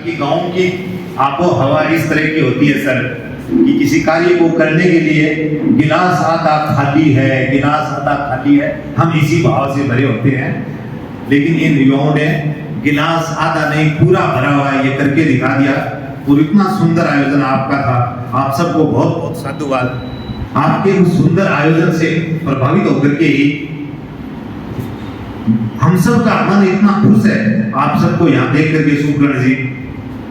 कि गांव की आबो हवा इस तरह की होती है सर कि किसी कार्य को करने के लिए गिलास आधा खाली है, गिलास आधा खाली है, हम इसी भाव से भरे होते हैं। लेकिन इन युवाओं ने गिलास आधा नहीं पूरा भरा हुआ है ये करके दिखा दिया। और इतना सुंदर आयोजन आपका था, आप सबको बहुत बहुत साधुवाद। आपके उस सुंदर आयोजन से प्रभावित होकर के ही हम सब का मन इतना खुश है, आप सबको यहाँ देख करके सुकर्ण जी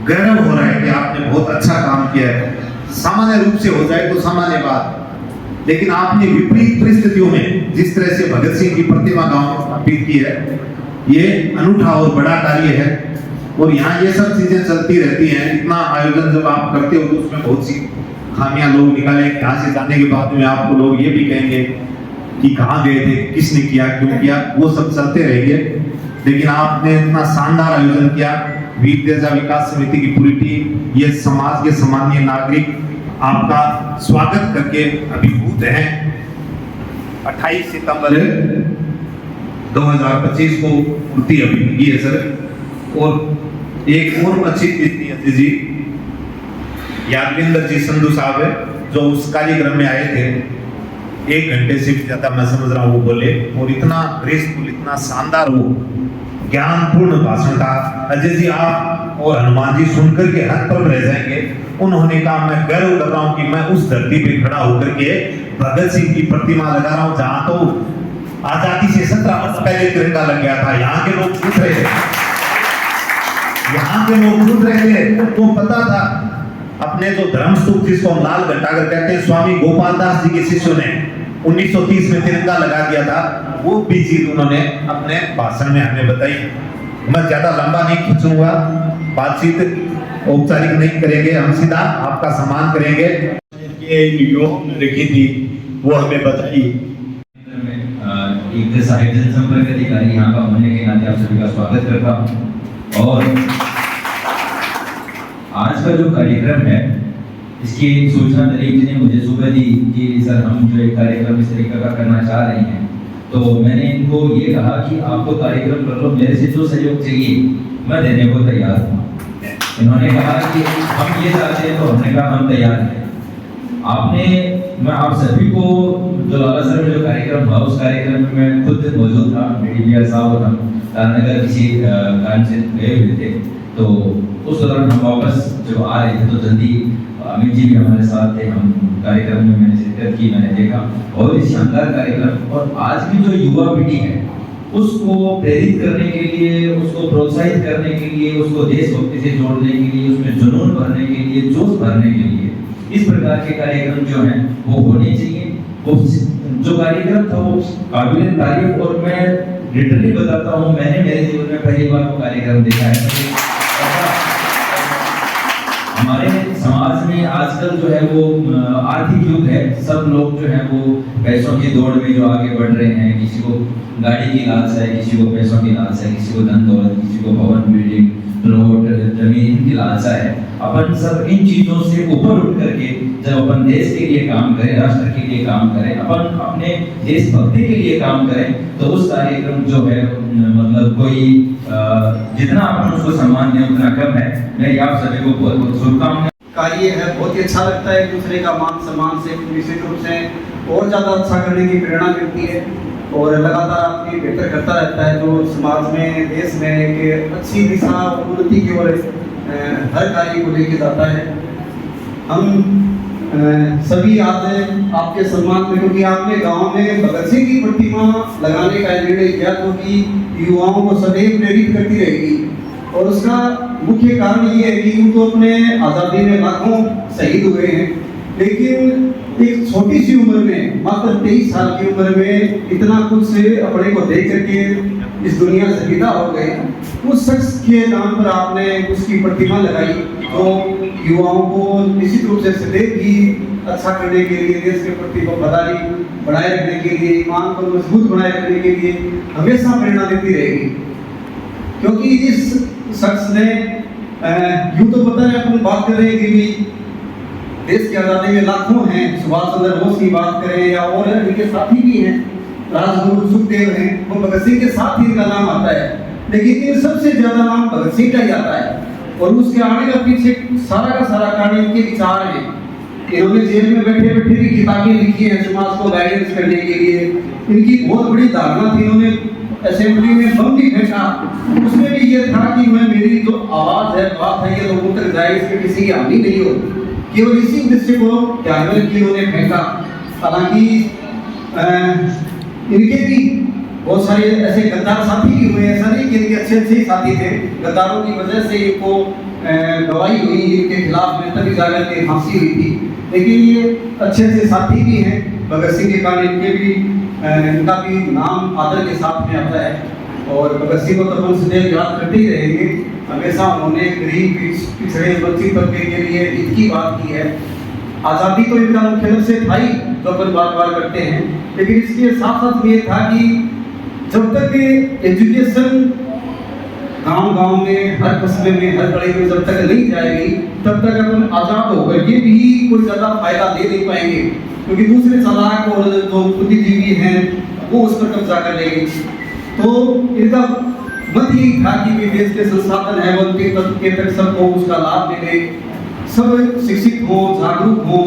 गर्व हो रहा है कि आपने बहुत अच्छा काम किया है। सामान्य रूप से हो जाए तो सामान्य बात, लेकिन आपने विपरीत परिस्थितियों में जिस तरह से भगत सिंह की प्रतिमा गांव में स्थापित की है, ये अनूठा और बड़ा कार्य है। और यहाँ ये सब चीजें चलती रहती हैं। इतना आयोजन जब आप करते हो तो उसमें बहुत सी खामियां लोग निकालेंगे। यहाँ से जाने के बाद में आपको लोग ये भी कहेंगे कि कहाँ गए थे, किसने किया, क्यों किया, वो सब चलते रहेंगे। लेकिन आपने इतना शानदार आयोजन किया। वीर तेजा विकास समिति की पूरी टीम, ये समाज के सामान्य नागरिक आपका स्वागत करके अभिभूत हैं। 28 सितंबर 2025 को मूर्ति अभिनगी है सर। और एक और अच्छी चीज जी, यादविंदर जी संधू साहब है जो उस कार्यक्रम में आए थे, 1 घंटे से भी ज्यादा मैं समझ रहा हूँ वो बोले, और इतना ग्रेसफुल, इतना शानदार वो ज्ञानपूर्ण भाषण था। अजय जी आप और हनुमान जी सुनकर के हतप्रभ रह जाएंगे। उन्होंने कहा मैं गर्व कर रहा हूँ कि मैं उस धरती पे खड़ा होकर के भगत सिंह की प्रतिमा लगा रहा हूँ जहां तो आजादी से 17 वर्ष पहले तिरंगा लग गया था। यहाँ के लोग पूछ रहे थे, यहाँ के लोग पूछ रहे थे तो पता था। अपने जो धर्मस्तूप जिसको हम लाल घंटाघर कहते हैं, स्वामी गोपाल दास जी के शिष्यों ने 1930 में तिरंगा लगा दिया था। वो भी चीज उन्होंने अपने भाषण में हमें बताई। मैं ज्यादा लंबा नहीं खींचूंगा, बातचीत औपचारिक नहीं करेंगे, हम सीधा आपका सम्मान करेंगे। युवाओं ने लिखी थी वो हमें बताई। एक सहायक जनसंपर्क अधिकारी यहाँ का होने के नाते आप सभी का स्वागत करता हूँ। और आज का जो कार्यक्रम है इसकी सूचना दलीप जी ने मुझे सुबह दी कि सर हम जो एक कार्यक्रम इस तरीके का करना चाह रहे हैं, तो मैंने इनको ये कहा कि आपको कार्यक्रम कर लो, मेरे से जो सहयोग चाहिए मैं देने को तैयार हूँ। इन्होंने कहा कि हम ये चाहते हैं, तो हमने कहा हम तैयार हैं। मैं आप सभी को जो लाला सर में जो कार्यक्रम हुआ उस कार्यक्रम में मैं खुद मौजूद था। मेरी साहब और हम तारनगर किसी कारण से गए हुए थे, तो उस दौरान हम वापस जब आ रहे थे तो जल्दी अमित जी भी हमारे साथ थे। हम कार्यक्रम में मैंने शिरकत की, मैंने देखा बहुत ही शानदार कार्यक्रम। और आज की जो युवा पीढ़ी है उसको प्रेरित करने के लिए, उसको प्रोत्साहित करने के लिए, उसको देशभक्ति से जोड़ने के लिए, उसमें जुनून भरने के लिए, जोश भरने के लिए इस प्रकार के कार्यक्रम जो हैं वो होने चाहिए। वो जो कार्यक्रम था वो काबिल तारीफ, और मैं लिटरली बताता हूँ मैंने मेरे जीवन में पहली बार वो कार्यक्रम देखा है। हमारे समाज में आजकल जो है वो आर्थिक युग है, सब लोग जो है वो पैसों की दौड़ में जो आगे बढ़ रहे हैं। किसी को गाड़ी की लालसा है, किसी को पैसों की लालसा है, किसी को धन दौलत, किसी को भवन बिल्डिंग प्लॉट जमीन की लालसा है। अपन सब इन चीजों से ऊपर उठ करके जब अपन देश के लिए काम करें, राष्ट्र के लिए काम करें, अपन अपने देशभक्ति के लिए काम करें, तो उस कार्यक्रम जो है मतलब कोई जितना अपन उसको सम्मान दें उतना कम है। मैं आप सभी को बहुत बहुत शुभकामनाएं। कार्य है बहुत ही अच्छा लगता है, एक दूसरे का मान सम्मान से निश्चित रूप से और ज़्यादा अच्छा करने की प्रेरणा मिलती है और लगातार आपकी बेहतर करता रहता है, जो समाज में, देश में एक अच्छी दिशा उन्नति की ओर हर कार्य को लेके जाता है। हम सभी आज आपके सम्मान में, क्योंकि आपने गांव में भगत सिंह की प्रतिमा लगाने का निर्णय किया, जो कि युवाओं को सदैव प्रेरित करती रहेगी। और उसका मुख्य कारण ये है कि यूँ तो अपने आज़ादी में लाखों शहीद हुए हैं, लेकिन एक छोटी सी उम्र में, मात्र 23 साल की उम्र में इतना कुछ अपने को देख करके इस दुनिया से विदा हो गए। उस शख्स के नाम पर आपने उसकी प्रतिमा लगाई, तो युवाओं को निश्चित रूप से सदैव ही अच्छा करने के लिए, देश के प्रति वफादारी बनाए रखने के लिए, ईमान को मजबूत बनाए रखने के लिए हमेशा प्रेरणा देती रहेगी। क्योंकि इस शख्स ने यूँ तो पता है, अपन बात कर रहे हैं कि देश की आज़ादी में लाखों हैं, सुभाष चंद्र बोस की बात करें या और इनके साथी भी हैं, राजगुरु सुखदेव हैं, वो भगत सिंह के साथ ही इनका नाम आता है, लेकिन सबसे ज्यादा नाम भगत सिंह का ही आता है। और उसके आने का पीछे सारा का सारा कारण इनके विचार है। इन्होंने जेल में बैठे बैठे भी किताबें लिखी हैं समाज को गाइडेंस करने के लिए। इनकी बहुत बड़ी धारणा थी, इन्होंने असेंबली में बम भी फेंका, उसमें भी ये था कि मैं मेरी जो आवाज है बात है ये लोगों तक जाए, इसमें किसी की हानि नहीं हो। केवल इसी उद्देश्य को ध्यान में रख के इन्होंने फेंका। हालांकि इनके भी बहुत सारे ऐसे गद्दार साथी भी हुए, ऐसा नहीं कि इनके अच्छे अच्छे ही साथी थे, गद्दारों की वजह से इनको गवाही हुई, इनके खिलाफ में तभी जाकर के फांसी हुई थी। लेकिन ये अच्छे अच्छे साथी भी हैं। भगत सिंह के कारण इनके भी इनका भी नाम आदर के साथ में आता है और भगत सिंह को तो हम सदैव याद करते ही रहेंगे। हमेशा उन्होंने गरीब पिछड़े वंचित तबके के लिए हित की बात की है। आज़ादी तो इनका मुख्य लक्ष्य था ही, जो अपन बार बार करते हैं, लेकिन इसके साथ साथ ये था कि जब तक एजुकेशन गांव-गांव में, हर कस्बे में, हर गली में जब तक नहीं जाएगी, तब तक अपन आजाद होकर के भी कोई ज्यादा फायदा दे नहीं पाएंगे, क्योंकि दूसरे चालाक और जो बुद्धिजीवी हैं वो उस पर कब्जा कर लेंगे। तो इनका मत यही था कि देश के संसाधन है उनके तक सबको उसका लाभ मिले, सब शिक्षित हो, जागरूक हो,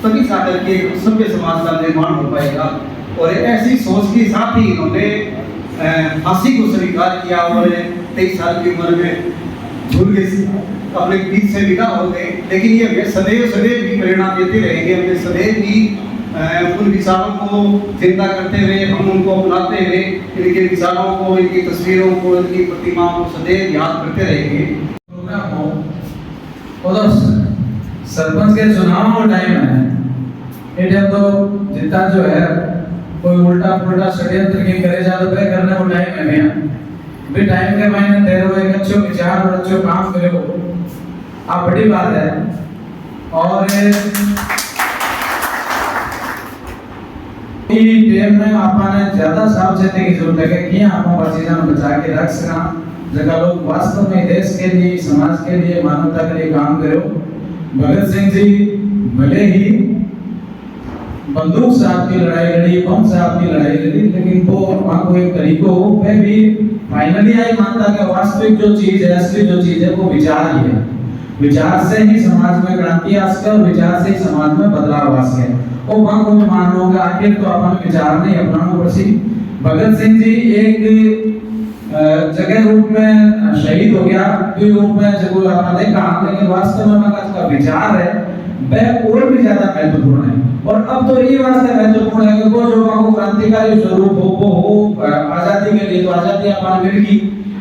तभी जाकर के सभ्य समाज का निर्माण हो पाएगा। और ऐसी सोच के साथ ही इन्होंने फांसी को स्वीकार किया और 23 साल की उम्र में झूल के अपने बीच से विदा हो गए। लेकिन ये सदैव सदैव भी प्रेरणा देते रहेंगे, हमें सदैव भी उन विचारों को जिंदा करते हुए, हम उनको अपनाते हुए इनके विचारों को, इनकी तस्वीरों को, इनकी प्रतिमाओं को सदैव याद करते रहेंगे। सरपंच के चुनाव का टाइम है, ये तो जितना जो है कोई उल्टा पुल्टा षड्यंत्र की करे जा तो वे करने को टाइम है भैया, भी टाइम के मायने दे रहे हो, एक अच्छे विचार और अच्छे काम करे हो, आप बड़ी बात है। और टाइम में आपने ज्यादा सावधानी की जरूरत है कि आप चीज़ों को बचा के रख सका, जगह लोग वास्तव में देश के लिए, समाज के लिए, मानवता के लिए काम करो। भगत सिंह जी भले ही बंदूक से आपकी लड़ाई लड़ी, बम से आपकी लड़ाई लड़ी, लेकिन वो आपको एक तरीकों पे भी फाइनली आई मानता कि वास्तविक जो चीज है, असली जो चीज है वो विचार ही है। विचार से ही समाज में क्रांति आ सके और विचार से ही समाज में बदलाव आ सके। वो वहां को मान लो कि आखिर तो अपन विचार नहीं अपनाना पड़सी। भगत सिंह जी एक जगह रूप में शहीद हो गया, भी रूप में जब आपने देखा, लेकिन वास्तव में उनका विचार है वह और भी ज्यादा महत्वपूर्ण है। और अब तो ये वास्ते महत्वपूर्ण है कि वो जो को क्रांतिकारी स्वरूप हो आजादी के लिए, तो आजादी अपन मिल गई,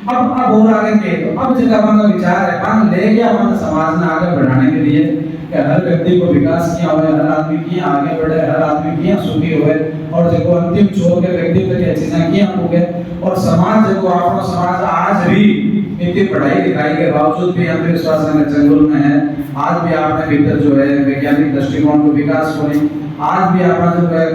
अब और आगे के तो अब जगह का विचार है पान ले गया हमारे समाज में आगे बढ़ाने के लिए कि हर व्यक्ति को विकास किया हुआ, हर आदमी की आगे बढ़े, हर आदमी की सुखी हुए, और जो अंतिम छोर के व्यक्ति तक चीजें किया होंगे। और समाज जो अपना समाज आज भी इतनी पढ़ाई लिखाई के बावजूद भी अंधविश्वास के जंगल में है। आज भी आपने भीतर जो है वैज्ञानिक दृष्टिकोण को विकास को नहीं, आज भी आपने जो है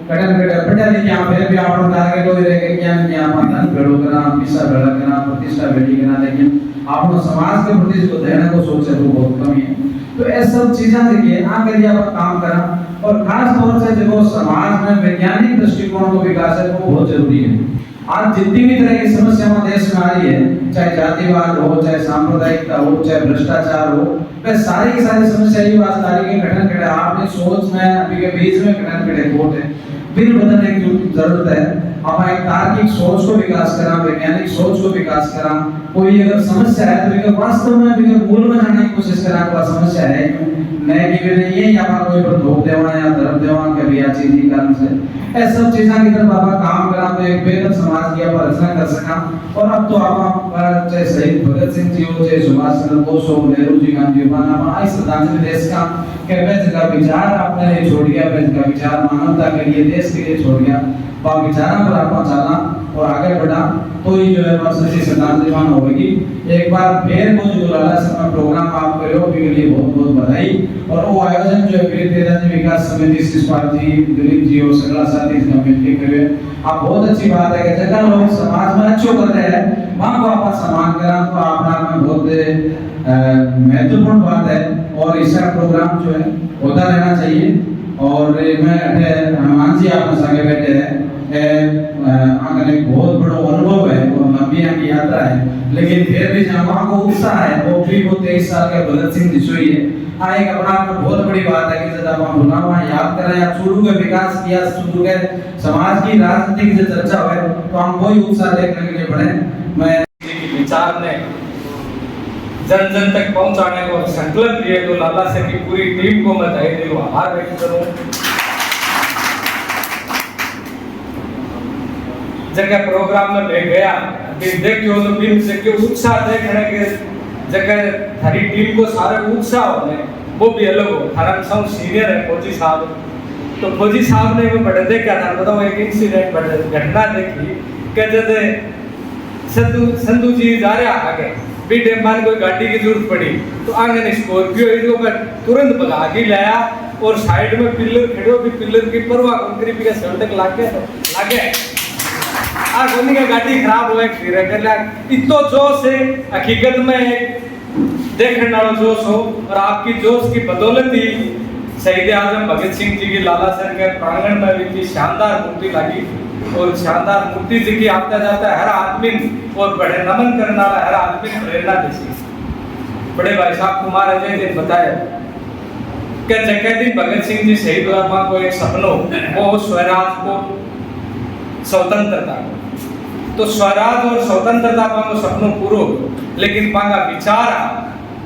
कटन पढ़ा लिखे आप फिर भी आप टारगेट हो रहे कि ज्ञान में आप धन भेड़ो करना, पैसा भेड़ा करना, प्रतिष्ठा भेड़ी करना, लेकिन आप समाज के प्रति जो देने को सोच है वो बहुत कम है। तो ये सब चीजें देखिए आगे आप काम करा, और खास तौर से जो समाज में वैज्ञानिक दृष्टिकोण को विकास है वो बहुत जरूरी है। आज जितनी भी तरह की समस्याएं देश में आ रही है, चाहे जातिवाद हो, चाहे सांप्रदायिकता हो, चाहे भ्रष्टाचार हो, वह सारी की सारी समस्या ये बात आ रही है कि गठन करे आपने सोच में अभी के बीच में गठन करे कोट है, फिर बदलने की जरूरत है। आप एक तार्किक सोच को विकास करा, वैज्ञानिक सोच को विकास करा। कोई अगर समस्या है तो वास्तव में अभी मूल में जाने की कोशिश करा कोई समस्या है नए की भी नहीं है, या कोई पर धोख देवा या धर्म देवा के भी चीज नहीं कारण से ऐ सब चीजें की तरफ आप काम करा तो एक बेहतर समाज की आप रचना कर सका। और अब तो आप चाहे शहीद भगत सिंह जी हो, चाहे सुभाष चंद्र बोस हो, नेहरू जी, गांधी जी, आई श्रद्धांजलि देश का का विचार आपने नहीं छोड़ गया, का विचार मानवता के लिए, देश के लिए छोड़ गया, आप विचारों पर आप चला और आगे बढ़ा तो ही जो है सच्ची श्रद्धांजलि होगी। एक बार फिर वो जो लाला शर्मा प्रोग्राम आप करो के लिए बहुत बहुत बधाई। और वो आयोजन जो है राज्य विकास समिति शिषपाल जी, दिलीप जी और सगला साथी इसका मिलकर करे, आप बहुत अच्छी बात है कि जगह लोग समाज में अच्छो कर रहे हैं वहां को आप सम्मान करा तो अपना में बहुत महत्वपूर्ण बात है। और इसका प्रोग्राम जो है होता रहना चाहिए। और मैं हनुमान जी आपने संगे बैठे हैं आगे एक बहुत बड़ा अनुभव है और लंबी की यात्रा है, लेकिन फिर भी जहाँ को उत्साह है वो भी वो 23 साल के भगत सिंह जी सोई है। हाँ, एक अपना आप बहुत बड़ी बात है कि जब आप भुना वहाँ याद करें या चूरू का विकास किया, चूरू के समाज की राजनीति की चर्चा हुए तो हम वही उत्साह देखने के लिए बढ़े। मैं विचार ने जन जन तक पहुंचाने को संकल्प लिए तो लाला सर की पूरी टीम को मैं तहे दिल आभार व्यक्त करूं। जगह प्रोग्राम में मैं गया देखियो तो फिल्म से के उत्साह देखने के जगह थारी टीम को सारे उत्साह होने वो भी अलग हो। थारा सब सीनियर है फौजी साहब, तो फौजी साहब ने वो बड़े देखा था, बताओ एक इंसिडेंट बड़े घटना देखी कि जब संधू जी जा रहे आगे भी टाइम बाद कोई गाड़ी की जरूरत पड़ी तो आगे ने स्कॉर्पियो इनको पर तुरंत भगा के लाया और साइड में पिलर खड़े भी पिलर की परवाह कंकरी भी का सड़क लागे आ गोनी का गाड़ी खराब हुआ फिर कर ला इतो जोश है हकीकत में एक देखने वाला जोश हो। और आपकी जोश की बदौलत ही शहीद आजम भगत सिंह जी की लाला सर के प्रांगण में भी शानदार मूर्ति लगी और शानदार मूर्ति जी की आता जाता है हर आदमी और बड़े नमन करने वाला हर आदमी प्रेरणा देती। बड़े भाई साहब कुमार अजय जी बताया कि जगह दिन भगत सिंह जी शहीद हुआ को एक सपनों वो स्वराज को स्वतंत्रता, तो स्वराज और स्वतंत्रता को सपनों पूरो, लेकिन पांगा विचार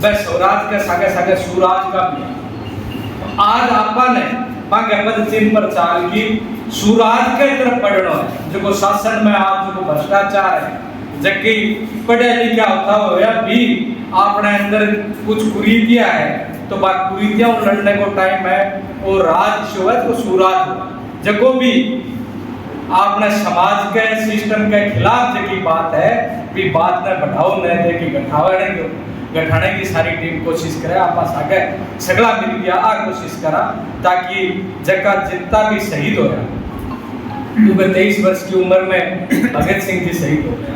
वह स्वराज के सागे सागे सुराज का भी। आज आपा ने पांगे पद चिन्ह पर चाल की सुराज के तरफ बढ़ना है, जो शासन में आप जो भ्रष्टाचार है जबकि पढ़े लिखा होता हुआ भी अपने अंदर कुछ कुरीतियां है तो बात कुरीतियां लड़ने को टाइम है और राज जो है तो सुराज जगो भी आपने समाज के सिस्टम के खिलाफ जो की बात है भी बात ने बढ़ाओ न दे की गठाने की सारी टीम कोशिश करे आप आगे सगला मिल गया आ कोशिश करा ताकि जगह जितना भी शहीद हो रहा क्योंकि 23 वर्ष की उम्र में भगत सिंह जी शहीद हो गया,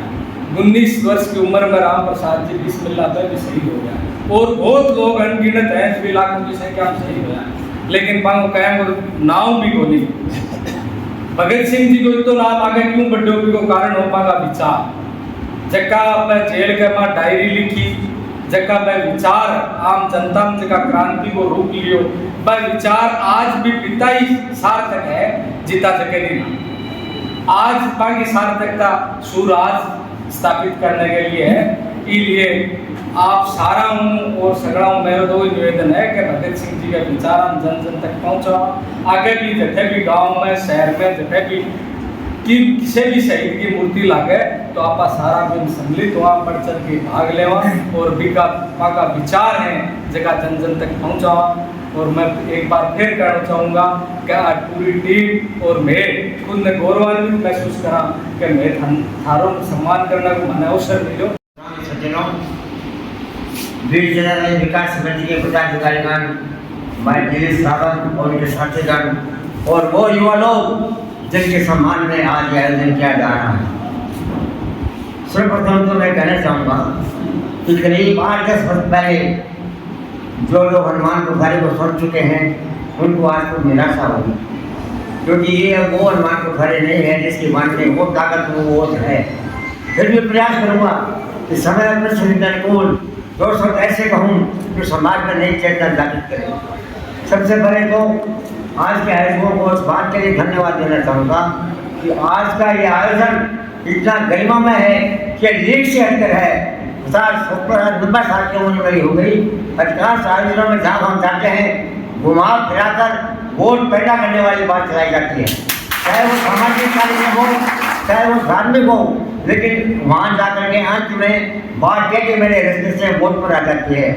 19 वर्ष की उम्र में राम प्रसाद जी बिस्मिल्लाह पे भी शहीद हो गया और बहुत लोग अनगिनत हैं भी लाखों की संख्या में शहीद हो गया, लेकिन पांगो कहेंगे नाम भी बोली भगत सिंह जी को तो नाम आगे क्यों बढ़ो को कारण हो पागा विचार जक्का मैं जेल के मां डायरी लिखी जक्का मैं विचार आम जनता में जगह क्रांति को रोक लियो वह विचार आज भी पिता ही सार्थक है जीता सके नहीं। आज बाकी सार्थकता सुराज स्थापित करने के लिए है, इसलिए आप सारा हूँ और सगड़ा हूँ मेरा दो निवेदन है कि भगत सिंह जी का विचार हम जन जन तक पहुँचा आगे भी जैसे भी गांव में शहर में जैसे भी कि किसी भी शहीद की मूर्ति लागे तो आप सारा दिन सम्मिलित हुआ बढ़ चढ़ के भाग लेवा और बिका का विचार है जगह जन जन तक पहुँचा। और मैं एक बार फिर कहना चाहूँगा कि आज पूरी टीम और मैं खुद ने गौरवान्वित महसूस करा कि मैं थारों सम्मान करने को मैंने अवसर मिलो। वीर जिला विकास समिति के पदाधिकारीगण भाई दिलीप सावंत और उनके साथीगण और वो युवा लोग जिनके सम्मान में आज यह आयोजन किया जा रहा है। सर्वप्रथम तो मैं कहना चाहूँगा कि करीब 8-10 वर्ष पहले जो लोग हनुमान पुखारी को सुन चुके हैं उनको आज कुछ निराशा होगी, क्योंकि ये वो हनुमान पुखारी नहीं है जिसकी मन में वो ताकत वो है। फिर भी प्रयास करूँगा कि समय अनुकूल 2 शब्द ऐसे कहूँ जो समाज में नई चेतना जागृत करें। सबसे पहले तो आज के आयोजकों को इस बात के लिए धन्यवाद देना चाहूँगा कि आज का ये आयोजन इतना गरिमामय है कि लीग से हटकर है। 90 साल की उम्र मेरी हो गई, अधिकांश आयोजनों में जहाँ हम जाते हैं घुमा फिराकर वोट पैदा करने वाली बात चलाई जाती है, चाहे वो सामाजिक कार्य हो चाहे वो धार्मिक हो, लेकिन वहाँ जाकर के अंत में बात के मेरे रस्ते से वोट पर आ जाती है।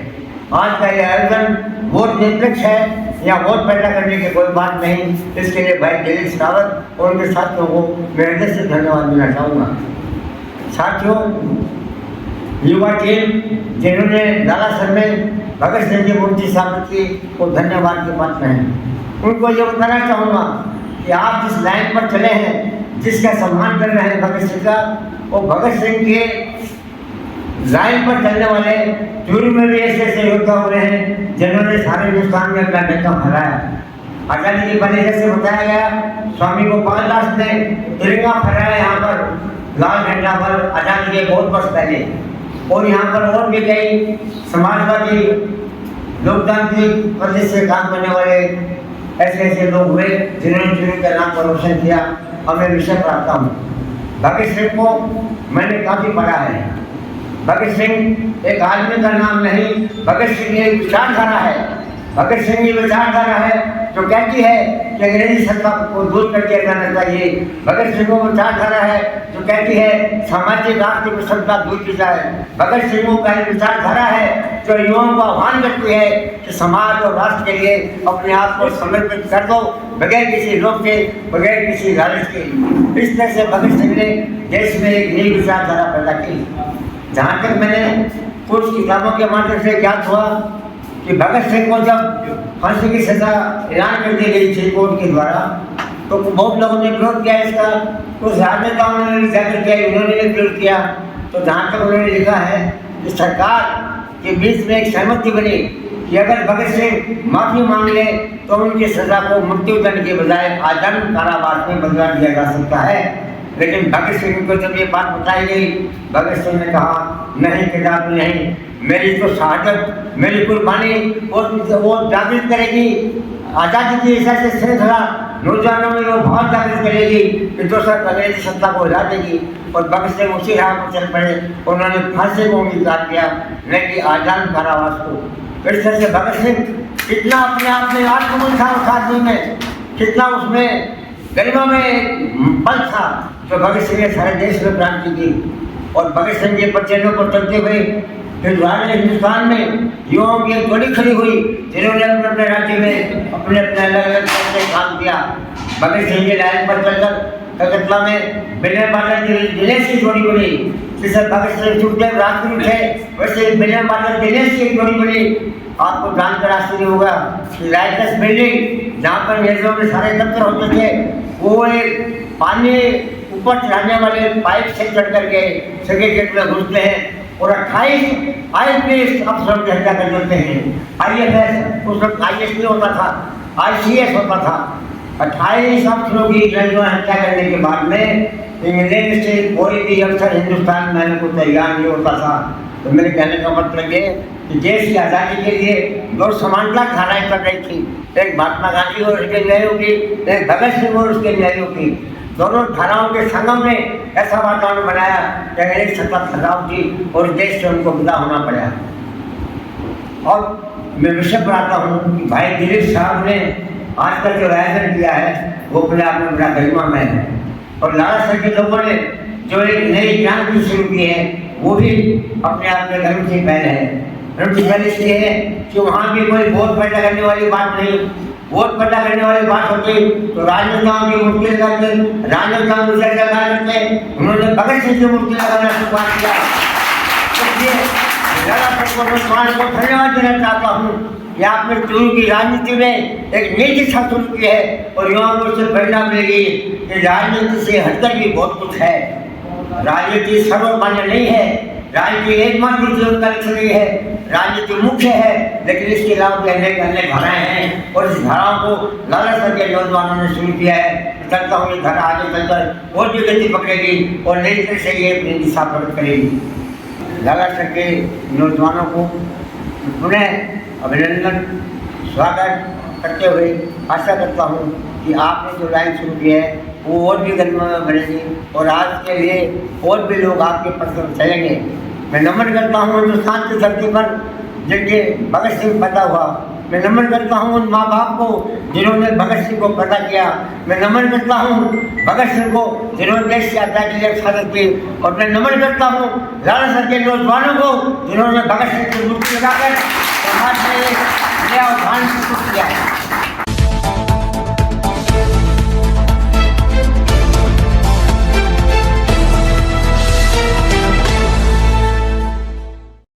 आज का ये आयोजन वोट निरपेक्ष है या वोट पैदा करने की कोई बात नहीं, इसके लिए भाई दिलीप रावत और उनके साथियों को मैं हृदय से धन्यवाद देना चाहूँगा। साथियों, युवा टीम जिन्होंने लाला सर में भगत सिंह की मूर्ति स्थापित की वो धन्यवाद के पात्र हैं। उनको ये बताना चाहूँगा कि आप जिस लाइन पर चले हैं, जिसका सम्मान कर रहे हैं भगत सिंह का, वो भगत सिंह के लाइन पर चलने वाले चूरू में भी ऐसे योद्धा हुए हैं जिन्होंने सारे हिंदुस्तान में अपना डंका फहराया। आजादी के पहले जैसे बताया गया, स्वामी गोपाल दास ने तिरंगा फहराया यहाँ पर लाल झंडा पर आजादी के बहुत वर्ष पहले। और यहाँ पर और भी कई समाजवादी लोकतांत्रिक प्रदेश से काम करने वाले ऐसे ऐसे लोग हुए जिन्होंने शुरू का नाम को रोशन किया। हमें विषय प्राप्त हूँ भगत सिंह को मैंने काफी पढ़ा है। भगत सिंह एक आदमी का नाम नहीं, भगत सिंह एक विचारधारा है। भगत सिंह की विचारधारा है जो कहती है कि अंग्रेजी सत्ता को दूर कर दिया जाना चाहिए। भगत सिंह की विचारधारा है जो कहती है सामाजिक आर्थिक विषमता दूर की जाए। भगत सिंह का विचारधारा है जो युवाओं को आह्वान करती है कि समाज और राष्ट्र के लिए अपने आप को समर्पित कर दो, बगैर किसी लोभ के, बगैर किसी लालच के। इस तरह से भगत सिंह ने देश में एक नई विचारधारा पैदा की। जहाँ तक मैंने कुछ किताबों के माध्यम से ज्ञात हुआ कि भगत सिंह को जब फांसी की सजा ऐलान कर दी गई थी कोर्ट के द्वारा, तो बहुत लोगों ने विरोध किया इसका। कुछ राजनेताओं ने जाकर किया, उन्होंने भी विरोध किया। तो जहाँ तक उन्होंने लिखा है कि सरकार के बीच में एक सहमति बनी कि अगर भगत सिंह माफी मांग ले तो उनकी सजा को मृत्युदंड के बजाय आजीवन कारावास में बदला दिया जा सकता है। लेकिन भगत सिंह को जब ये बात बताई गई, भगत सिंह ने कहा नहीं किताब नहीं, मेरी तो शहादत, मेरी कुर्बानी और वो जागृत करेगी आज़ादी की ऐसे श्रृंखला नौजवानों में वो बहुत जागृत करेगी कि जो सर अंग्रेजी सत्ता को हिला देगी। और भगत सिंह उसी राह पर चल पड़े। उन्होंने फांसी को अंगीकार किया, न कि आजाद कारावास को। इस तरह से भगत सिंह कितना अपने आप में आत्मबल था उस आदमी में, कितना उसमें गरिमा में बल था जो भगत सिंह ने सारे देश में क्रांति की। और भगत सिंह के प्रचेनों पर चलते हुए फिर भारत हिंदुस्तान में युवाओं की एक बड़ी खड़ी हुई जिन्होंने अपने अपने राज्य में अपने अपने अलग अलग तरह से काम किया। भगत सिंह के लाइन पर चलकर कलकत्ता में विलियम बाटल दिनेश की जोड़ी बनी। जैसे भगत सिंह सुखदेव राजगुरु थे, वैसे विलियम बाटल दिनेश की जोड़ी बनी। आपको जानकर आश्चर्य होगा कि राइटर्स बिल्डिंग जहाँ पर अंग्रेजों में सारे दफ्तर होते थे, वो एक पानी ऊपर चढ़ाने वाले पाइप से चढ़ करके सेक्रेटरीट में घुसते हैं और 28 IPS अफसरों की हत्या कर देते हैं। IFS उस वक्त IS नहीं होता था, ICS होता था। 28 अफसरों की हत्या करने के बाद में इंग्लैंड से कोई भी अफसर हिंदुस्तान में आने को तैयार नहीं होता था। तो मेरे कहने का मतलब ये कि देश की आज़ादी के लिए दो समानता धाराएं कर रही थी, एक महात्मा गांधी और उसके न्यायों की, एक भगत सिंह और उसके न्यायों की। दोनों धाराओं के संगम ने ऐसा वातावरण बनाया कि अंग्रेज सत्ता खराब थी और देश से उनको विदा होना पड़ा। और मैं विषय पर आता हूँ कि भाई दिलीप साहब ने आजकल जो आयोजन किया है वो अपने आप में बड़ा गरिमामय है। और लाला सर के लोगों ने जो एक नई क्रांति शुरू की है वो भी अपने आप में गर्व की पहल है। गर्व की पहल इसलिए है कि वहाँ भी कोई वोट पैदा करने वाली बात नहीं। वोट पैदा करने वाली बात होती तो राजनेताओं की मूर्ति लगाते, राजनेताओं को चर्चा करते। उन्होंने भगत सिंह की मूर्ति लगाना शुरुआत किया। इसलिए लाला सर को धन्यवाद देना चाहता हूँ कि आपने चुनाव की राजनीति में एक नई दिशा शुरू की है और युवाओं को उससे प्रेरणा मिलेगी कि राजनीति से हटकर भी बहुत कुछ है। राजनीति सर्वमान्य नहीं है, राजनीति एकमात्र जीवन का लक्ष्य नहीं है, राजनीति मुख्य है, लेकिन इसके अलावा भी अनेक अन्य धाराएं हैं और इस धाराओं को लाला सर के नौजवानों ने शुरू किया है। चलता हूँ ये धारा आगे चलकर और भी गति पकड़ेगी और नई तरह से ये अपनी दिशा प्रकट करेगी। लाला सर के नौजवानों को पुनः अभिनंदन स्वागत करते हुए आशा करता हूँ कि आपने जो लाइन शुरू की है वो और भी गरिमा में बढ़ेगी और आज के लिए और भी लोग आपके पसंद चलेंगे। मैं नमन करता हूँ हिंदुस्तान की धरती पर जिनके भगत सिंह पैदा हुआ। मैं नमन करता हूँ उन माँ बाप को जिन्होंने भगत सिंह को पैदा किया। मैं नमन करता हूँ भगत सिंह को जिन्होंने देश की आज़ादी की शहादत की। और मैं नमन करता हूँ लाला सर के नौजवानों को जिन्होंने भगत सिंह की मूर्ति लगाकर समाज में नया उद्यान शुरू किया है।